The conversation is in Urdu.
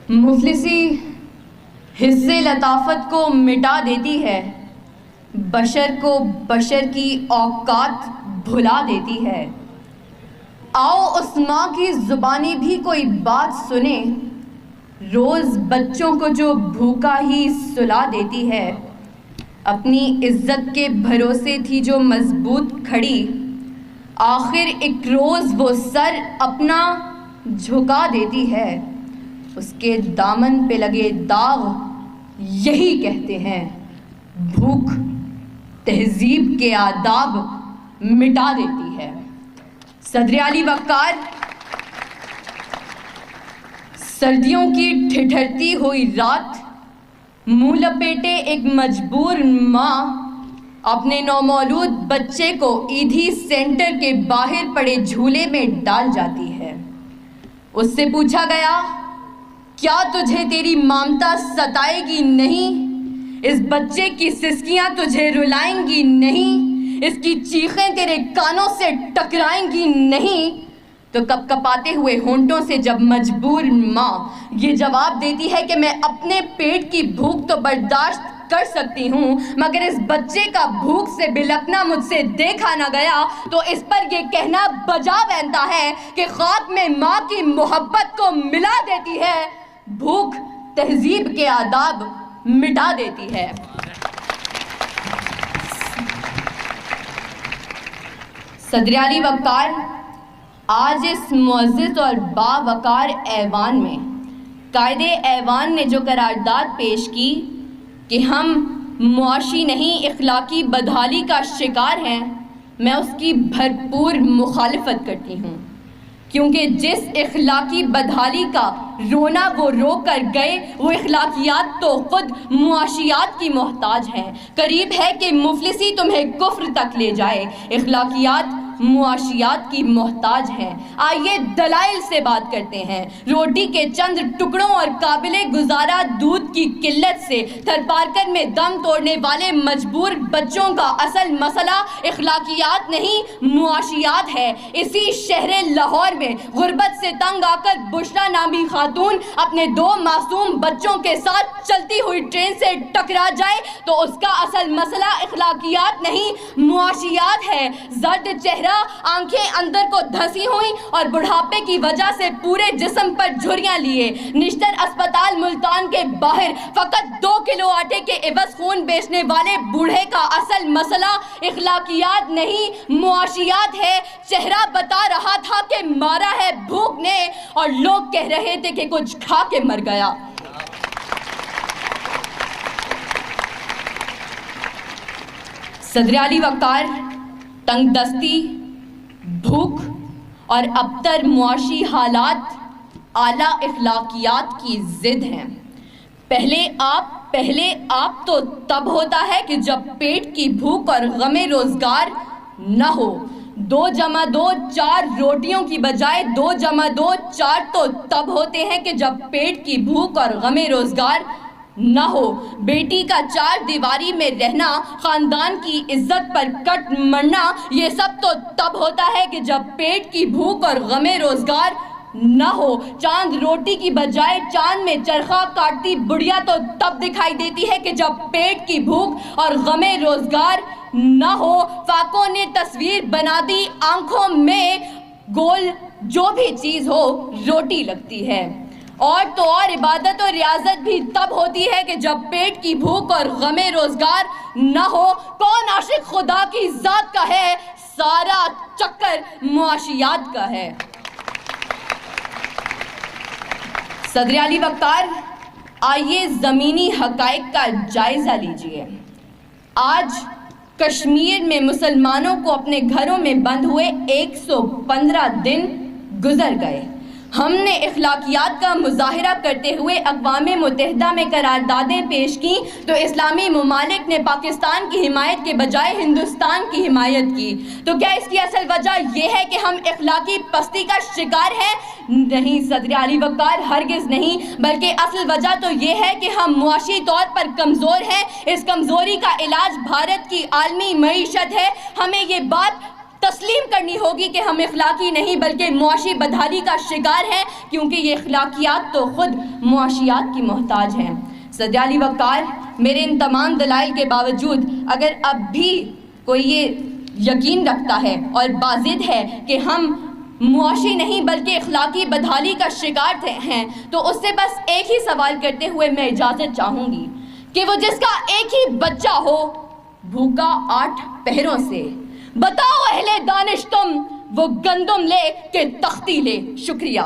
مفلسی حصے لطافت کو مٹا دیتی ہے، بشر کو بشر کی اوقات بھلا دیتی ہے۔ آؤ اس ماں کی زبانی بھی کوئی بات سنے، روز بچوں کو جو بھوکا ہی سلا دیتی ہے۔ اپنی عزت کے بھروسے تھی جو مضبوط کھڑی، آخر ایک روز وہ سر اپنا جھکا دیتی ہے۔ اس کے دامن پہ لگے داغ یہی کہتے ہیں، بھوک تہذیب کے آداب مٹا دیتی ہے۔ صدر علی وقار سردیوں کی ٹھٹھرتی ہوئی رات، منہ لپیٹے ایک مجبور ماں اپنے نومولود بچے کو ایدھی سینٹر کے باہر پڑے جھولے میں ڈال جاتی ہے۔ اس سے پوچھا گیا، کیا تجھے تیری ممتا ستائے گی نہیں؟ اس بچے کی سسکیاں تجھے رلائیں گی نہیں؟ اس کی چیخیں تیرے کانوں سے ٹکرائیں گی نہیں؟ تو کپ کپاتے ہوئے ہونٹوں سے جب مجبور ماں یہ جواب دیتی ہے کہ میں اپنے پیٹ کی بھوک تو برداشت کر سکتی ہوں، مگر اس بچے کا بھوک سے بلکنا مجھ سے دیکھا نہ گیا، تو اس پر یہ کہنا بجا بنتا ہے کہ خاک میں ماں کی محبت کو ملا دیتی ہے، بھوک تہذیب کے آداب مٹا دیتی ہے۔ صدر علی وقار آج اس معزز اور باوقار ایوان میں قائد ایوان نے جو قرارداد پیش کی کہ ہم معاشی نہیں اخلاقی بدحالی کا شکار ہیں، میں اس کی بھرپور مخالفت کرتی ہوں، کیونکہ جس اخلاقی بدحالی کا رونا وہ رو کر گئے، وہ اخلاقیات تو خود معاشیات کی محتاج ہیں۔ قریب ہے کہ مفلسی تمہیں کفر تک لے جائے، اخلاقیات معاشیات کی محتاج ہیں۔ آئیے دلائل سے بات کرتے ہیں۔ روٹی کے چند ٹکڑوں اور قابل گزارا دودھ کی قلت سے تھر پارکر میں دم توڑنے والے مجبور بچوں کا اصل مسئلہ اخلاقیات نہیں معاشیات ہے۔ اسی شہر لاہور میں غربت سے تنگ آ کر بشرا نامی خاتون اپنے 2 معصوم بچوں کے ساتھ چلتی ہوئی ٹرین سے ٹکرا جائے تو اس کا اصل مسئلہ اخلاقیات نہیں معاشیات ہے۔ زرد چہرہ، آنکھیں اندر کو دھسی ہوئیں اور بڑھاپے کی وجہ سے پورے جسم پر جھریاں لیے، نشتر اسپتال ملتان کے باہر فقط 2 کلو آٹے کے عوض خون بیچنے والے بوڑھے کا اصل مسئلہ اخلاقیات نہیں معاشیات ہے۔ چہرہ بتا رہا تھا کہ مارا ہے بھوک نے، اور لوگ کہہ رہے تھے کہ کچھ کھا کے مر گیا۔ صدر علی وقار تنگ دستی، بھوک اور ابتر معاشی حالات اعلیٰ اخلاقیات کی ضد ہیں۔ پہلے آپ تو تب ہوتا ہے کہ جب پیٹ کی بھوک اور غم روزگار نہ ہو۔ 2 جمع 2 4 روٹیوں کی بجائے 2 جمع 2 4 تو تب ہوتے ہیں کہ جب پیٹ کی بھوک اور غم روزگار نہ ہو۔ بیٹی کا 4 دیواری میں رہنا، خاندان کی عزت پر کٹ مرنا، یہ سب تو تب ہوتا ہے کہ جب پیٹ کی بھوک اور غم روزگار نہ ہو۔ چاند روٹی کی بجائے چاند میں چرخہ کاٹتی بڑھیا تو تب دکھائی دیتی ہے کہ جب پیٹ کی بھوک اور غم روزگار نہ ہو۔ فاقوں نے تصویر بنا دی آنکھوں میں، گول جو بھی چیز ہو روٹی لگتی ہے۔ اور تو اور عبادت و ریاضت بھی تب ہوتی ہے کہ جب پیٹ کی بھوک اور غم روزگار نہ ہو۔ کون عاشق خدا کی ذات کا ہے، سارا چکر معاشیات کا ہے۔ صدر علی وقار آئیے زمینی حقائق کا جائزہ لیجئے۔ آج کشمیر میں مسلمانوں کو اپنے گھروں میں بند ہوئے 115 دن گزر گئے۔ ہم نے اخلاقیات کا مظاہرہ کرتے ہوئے اقوام متحدہ میں قراردادیں پیش کیں تو اسلامی ممالک نے پاکستان کی حمایت کے بجائے ہندوستان کی حمایت کی۔ تو کیا اس کی اصل وجہ یہ ہے کہ ہم اخلاقی پستی کا شکار ہیں؟ نہیں صدر علی وقار، ہرگز نہیں، بلکہ اصل وجہ تو یہ ہے کہ ہم معاشی طور پر کمزور ہیں۔ اس کمزوری کا علاج بھارت کی عالمی معیشت ہے۔ ہمیں یہ بات تسلیم کرنی ہوگی کہ ہم اخلاقی نہیں بلکہ معاشی بدحالی کا شکار ہیں، کیونکہ یہ اخلاقیات تو خود معاشیات کی محتاج ہیں۔ صدر علی وقار، میرے ان تمام دلائل کے باوجود اگر اب بھی کوئی یہ یقین رکھتا ہے اور باضد ہے کہ ہم معاشی نہیں بلکہ اخلاقی بدحالی کا شکار ہیں، تو اس سے بس ایک ہی سوال کرتے ہوئے میں اجازت چاہوں گی کہ وہ جس کا ایک ہی بچہ ہو بھوکا 8 پہروں سے، بتاؤ اہل دانش تم وہ گندم لے کہ تختی لے۔ شکریہ۔